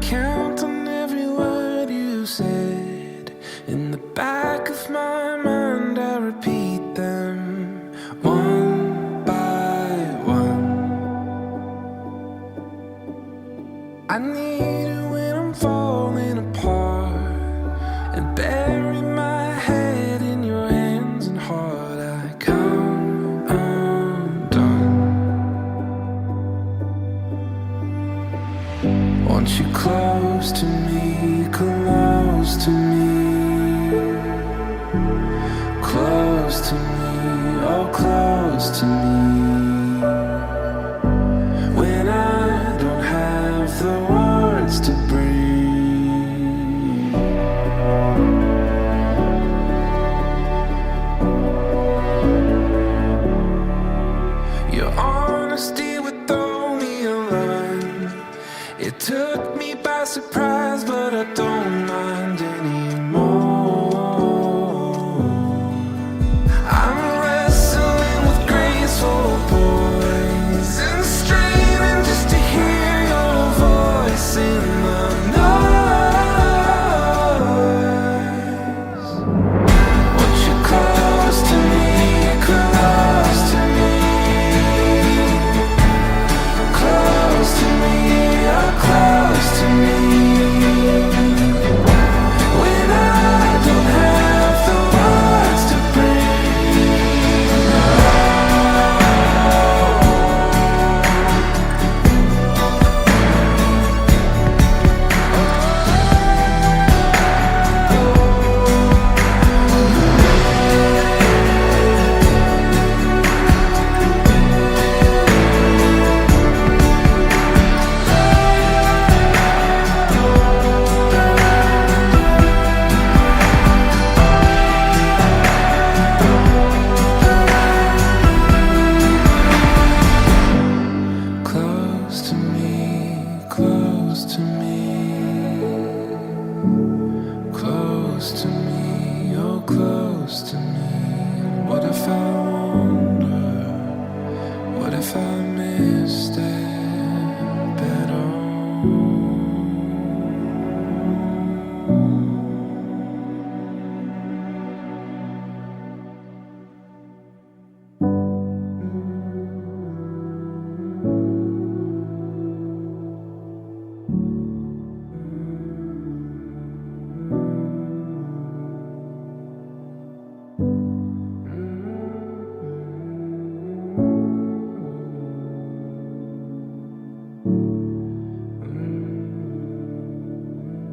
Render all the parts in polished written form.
Count on every word you said. In the back of my mind I repeat them one by one. I need it when I'm falling apart, and bury my head in your hands and heart. I come undone. Want you close to me, close to me, close to me, oh close to me. When I don't have the words to breathe, your honesty would throw me a line. It took me by surprise, but I don't mind anymore. I'm wrestling with graceful poison, straining just to hear your voice in the noise. Want you close to me, close to me, close to me, oh close to me. When I don't have the words to close to me, close to me, close to me, oh close to me. What if I wonder, what if I missed it better?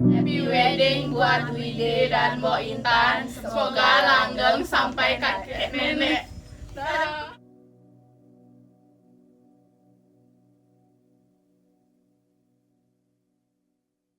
Happy wedding buat Wide dan Mbok Intan. Semoga langgeng sampai kakek nenek. Dadah.